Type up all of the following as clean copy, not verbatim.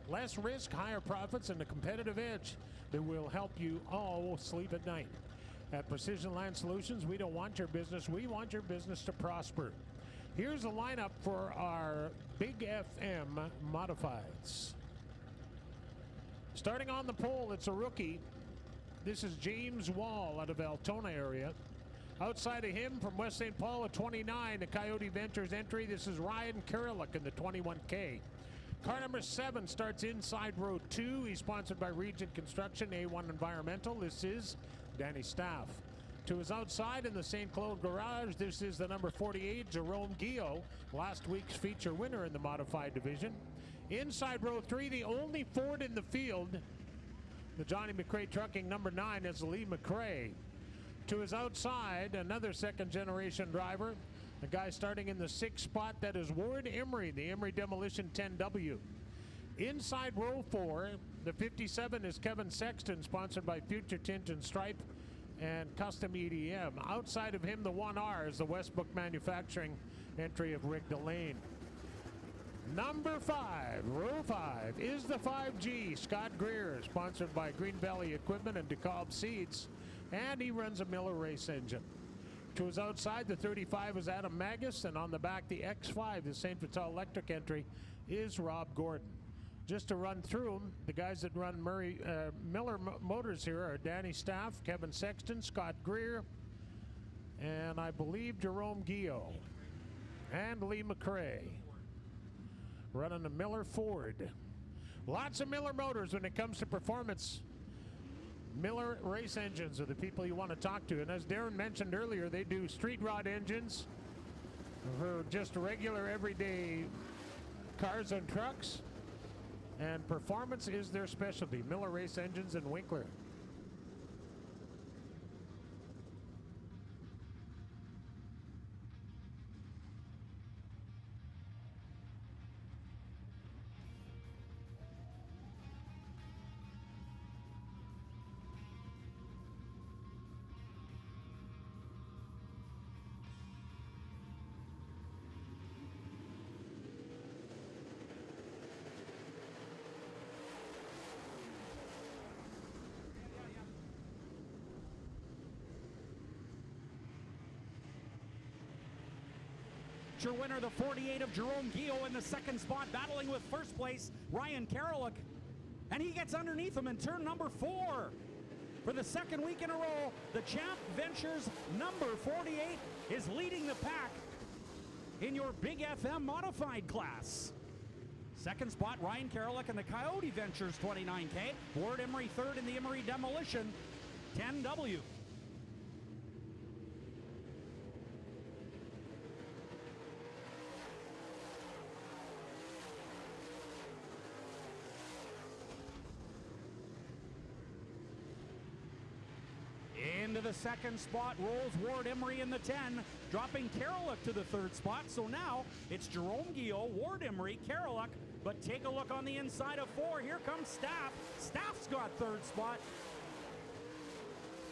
Less risk, higher profits, and a competitive edge that will help you all sleep at night. At Precision Land Solutions, we don't want your business, we want your business to prosper. Here's the lineup for our Big FM Modifieds. Starting on the pole, it's a rookie. This is James Wall out of Altona area. Outside of him, from West St. Paul at 29, the Coyote Ventures entry. This is Ryan Karalik in the 21K. Car number 7 starts inside row 2. He's sponsored by Regent Construction, A1 Environmental. This is Danny Staff. To his outside in the St. Claude Garage, this is the number 48, Jerome Guillot, last week's feature winner in the modified division. Inside row 3, the only Ford in the field, the Johnny McRae Trucking number 9 is Lee McRae. To his outside, another second-generation driver, the guy starting in the 6th spot, that is Ward Emery, the Emery Demolition 10W. Inside row 4, the 57 is Kevin Sexton, sponsored by Future Tint and Stripe and Custom EDM. Outside of him, the 1R is the Westbrook Manufacturing entry of Rick Delane. Number 5, row 5, is the 5G, Scott Greer, sponsored by Green Valley Equipment and DeKalb Seeds, and he runs a Miller race engine. To his outside, the 35 is Adam Magus, and on the back, the X5, the St. Vital Electric entry, is Rob Gordon. Just to run through them, the guys that run Miller Motors here are Danny Staff, Kevin Sexton, Scott Greer, and I believe Jerome Guillot, and Lee McRae, running a Miller Ford. Lots of Miller Motors when it comes to performance. Miller race engines are the people you want to talk to. And as Darren mentioned earlier, they do street rod engines for just regular everyday cars and trucks. And performance is their specialty. Miller race engines and Winkler. Your winner, the 48 of Jerome Guillot in the 2nd spot, battling with 1st place Ryan Karalik, and he gets underneath him in turn number 4. For the 2nd week in a row, the Champ Ventures number 48 is leading the pack in your Big FM modified class. 2nd spot, Ryan Karalik in the Coyote Ventures 29K. Ward Emery 3rd in the Emery Demolition 10W. Into the 2nd spot rolls Ward Emery in the 10, dropping Karalik to the 3rd spot. So now it's Jerome Guillot, Ward Emery, Karalik. But take a look on the inside of 4. Here comes Staff. Staff's got 3rd spot.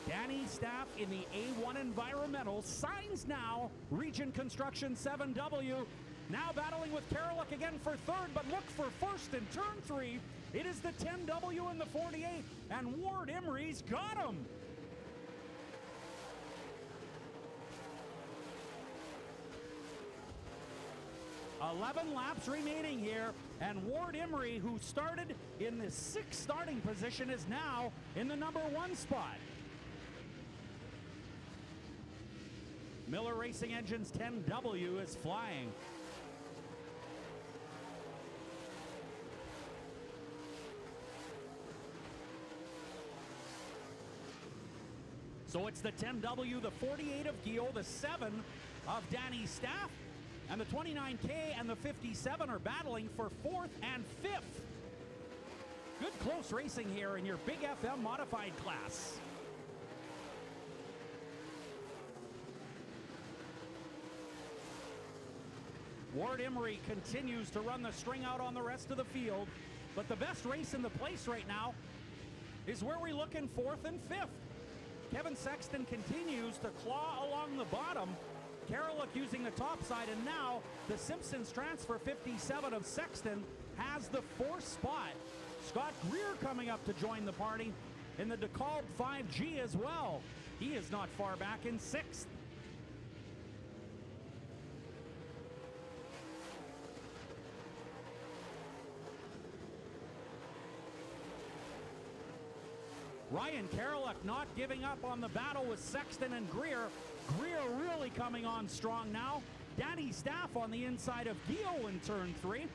Danny Staff in the A1 Environmental signs now. Regent Construction 7W. Now battling with Karalik again for 3rd, but look for 1st in turn 3. It is the 10W and the 48, and Ward Emery's got him. 11 laps remaining here, and Ward Emery, who started in the 6th starting position, is now in the number 1 spot. Miller Racing Engines 10W is flying. So it's the 10W, the 48 of Guillot, the 7 of Danny Staff, and the 29K and the 57 are battling for 4th and 5th. Good close racing here in your Big FM modified class. Ward Emery continues to run the string out on the rest of the field, but the best race in the place right now is where we look in 4th and 5th. Kevin Sexton continues to claw along the bottom. Karalik using the top side, and now the Simpsons transfer 57 of Sexton has the 4th spot. Scott Greer coming up to join the party in the DeKalb 5G as well. He is not far back in 6th. Ryan Karolak not giving up on the battle with Sexton and Greer. Greer really coming on strong now. Danny Staff on the inside of Gio in turn 3.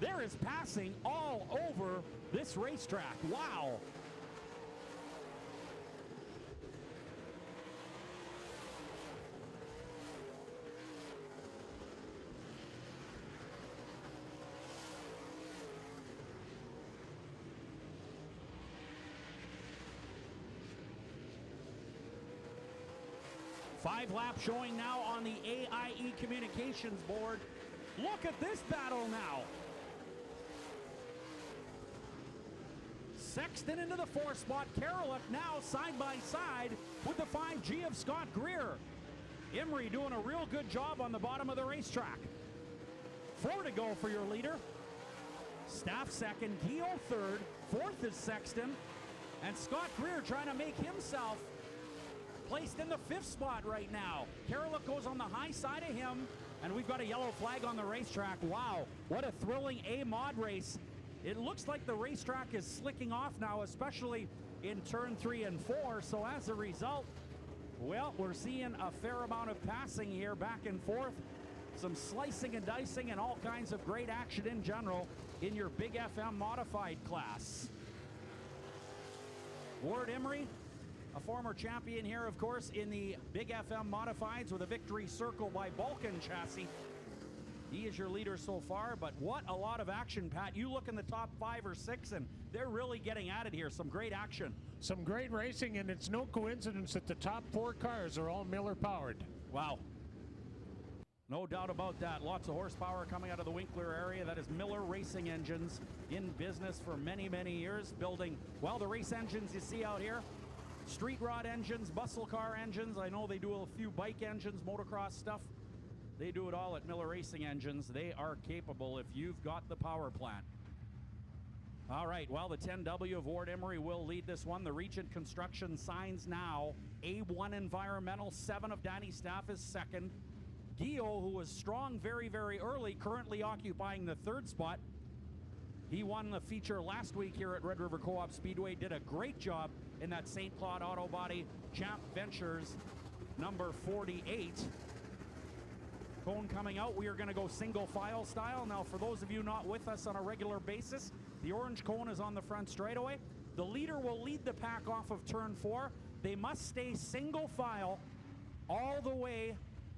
There is passing all over this racetrack. Wow. Five laps showing now on the AIE communications board. Look at this battle now. Sexton into the 4th spot. Karolak now side by side with the 5G of Scott Greer. Emery doing a real good job on the bottom of the racetrack. 4 to go for your leader. Staff 2nd, Gio 3rd, 4th is Sexton, and Scott Greer trying to make himself placed in the 5th spot right now. Karolak goes on the high side of him, and we've got a yellow flag on the racetrack. Wow, what a thrilling A-Mod race. It looks like the racetrack is slicking off now, especially in turn 3 and 4. So as a result, well, we're seeing a fair amount of passing here back and forth. Some slicing and dicing and all kinds of great action in general in your Big FM modified class. Ward Emery, a former champion here, of course, in the Big FM Modifieds with a victory circle by Balkan Chassis. He is your leader so far, but what a lot of action, Pat. You look in the top 5 or 6, and they're really getting at it here. Some great action. Some great racing, and it's no coincidence that the top 4 cars are all Miller-powered. Wow. No doubt about that. Lots of horsepower coming out of the Winkler area. That is Miller Racing Engines, in business for many, many years, building, well, the race engines you see out here. Street rod engines, muscle car engines. I know they do a few bike engines, motocross stuff. They do it all at Miller Racing Engines. They are capable if you've got the power plant. All right, well, the 10W of Ward Emery will lead this one. The Regent Construction signs now. A1 Environmental, 7 of Danny Staff is 2nd. Gio, who was strong very, very early, currently occupying the 3rd spot. He won the feature last week here at Red River Co-op Speedway. Did a great job in that St. Claude Auto Body Champ Ventures number 48. Cone coming out. We are going to go single file style. Now, for those of you not with us on a regular basis, the orange cone is on the front straightaway. The leader will lead the pack off of turn 4. They must stay single file all the way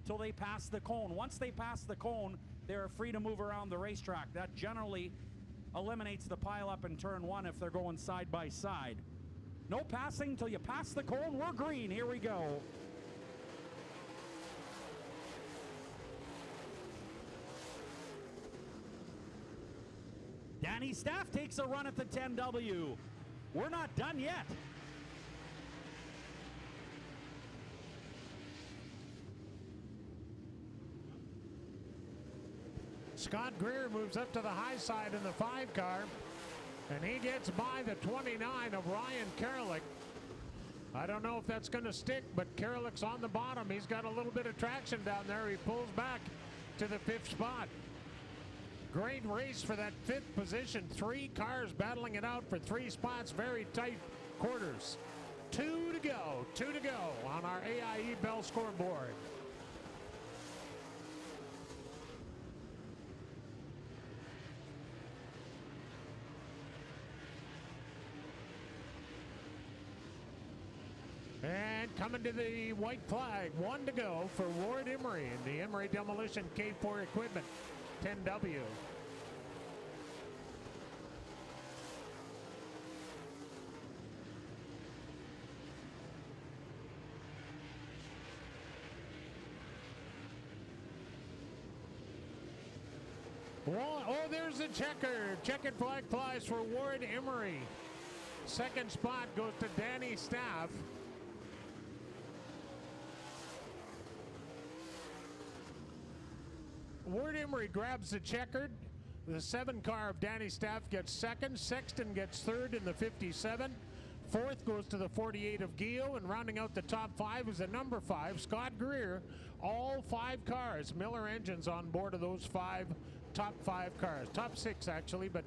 till they pass the cone. Once they pass the cone, they're free to move around the racetrack. That generally eliminates the pileup in turn 1 if they're going side by side. No passing till you pass the cone. We're green. Here we go. Danny Staff takes a run at the 10W. We're not done yet. Scott Greer moves up to the high side in the 5 car, and he gets by the 29 of Ryan Karolak. I don't know if that's going to stick, but Karolak's on the bottom. He's got a little bit of traction down there. He pulls back to the 5th spot. Great race for that 5th position. 3 cars battling it out for 3 spots. Very tight quarters. 2 to go. 2 to go on our AIE Bell scoreboard. And coming to the white flag, 1 to go for Ward Emery and the Emery Demolition K4 equipment, 10W. Oh, there's the checker. Checkered flag flies for Ward Emery. 2nd spot goes to Danny Staff. Ward Emery grabs the checkered. The 7 car of Danny Staff gets second. Sexton gets third in the 57. Fourth goes to the 48 of Gio, and rounding out the top 5 is the number 5, Scott Greer. All 5 cars, Miller engines on board of those top 5 cars. Top 6 actually, but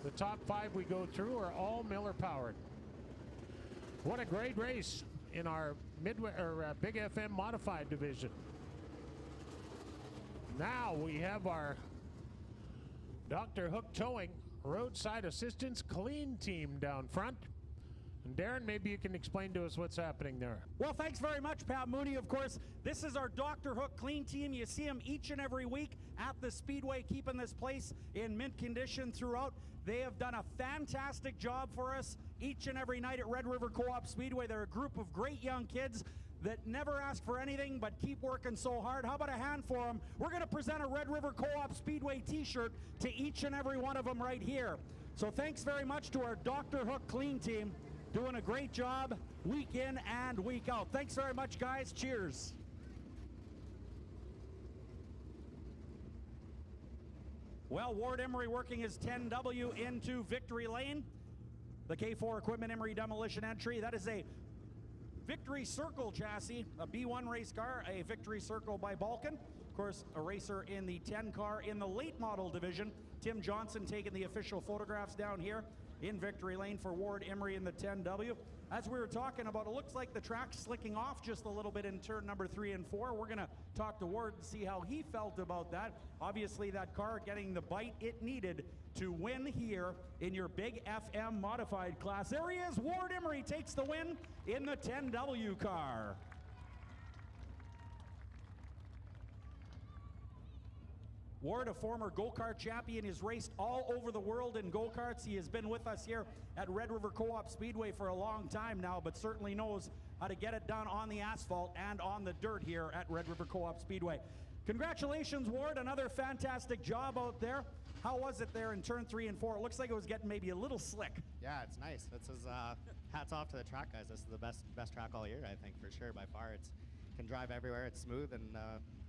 the top 5 we go through are all Miller powered. What a great race in our Big FM modified division. Now we have our Dr. Hook Towing Roadside Assistance Clean team down front. And Darren, maybe you can explain to us what's happening there. Well, thanks very much, Pat Mooney. Of course, this is our Dr. Hook Clean team. You see them each and every week at the Speedway, keeping this place in mint condition throughout. They have done a fantastic job for us each and every night at Red River Co-op Speedway. They're a group of great young kids that never ask for anything but keep working so hard. How about a hand for them? We're going to present a Red River Co-op Speedway t-shirt to each and every one of them right here. So thanks very much to our Dr. Hook Clean team, doing a great job week in and week out. Thanks very much, guys. Cheers. Well, Ward Emery working his 10W into victory lane. The K4 Equipment Emery demolition entry. That is a Victory Circle chassis, a B1 race car, a Victory Circle by Balkan. Of course, a racer in the 10 car in the late model division. Tim Johnson taking the official photographs down here in victory lane for Ward Emery in the 10W. As we were talking about, it looks like the track's slicking off just a little bit in turn number 3 and 4. We're going to talk to Ward and see how he felt about that. Obviously, that car getting the bite it needed to win here in your Big FM modified class. There he is. Ward Emery takes the win in the 10W car. Ward, a former go-kart champion, has raced all over the world in go-karts. He has been with us here at Red River Co-op Speedway for a long time now, but certainly knows how to get it done on the asphalt and on the dirt here at Red River Co-op Speedway. Congratulations, Ward. Another fantastic job out there. How was it there in turn 3 and 4? It looks like it was getting maybe a little slick. Yeah, it's nice. This is hats off to the track guys. This is the best track all year, I think, for sure, by far. It's can drive everywhere. It's smooth, and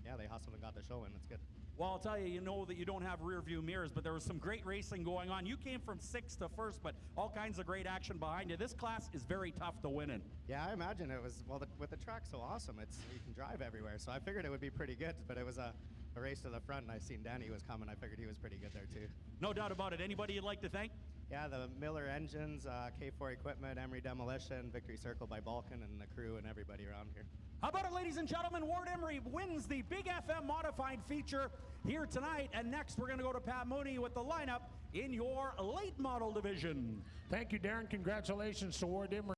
yeah, they hustled and got the show in. It's good. Well, I'll tell you, you know that you don't have rear view mirrors, but there was some great racing going on. You came from 6th to 1st, but all kinds of great action behind you. This class is very tough to win in. Yeah, I imagine it was, well, with the track so awesome, you can drive everywhere. So I figured it would be pretty good, but it was a race to the front, and I seen Danny was coming. I figured he was pretty good there too. No doubt about it. Anybody you'd like to thank? Yeah, the Miller Engines, K4 Equipment, Emery Demolition, Victory Circle by Balkan, and the crew and everybody around here. How about it, ladies and gentlemen? Ward Emery wins the Big FM modified feature here tonight. And next, we're going to go to Pat Mooney with the lineup in your late model division. Thank you, Darren. Congratulations to Ward Emery.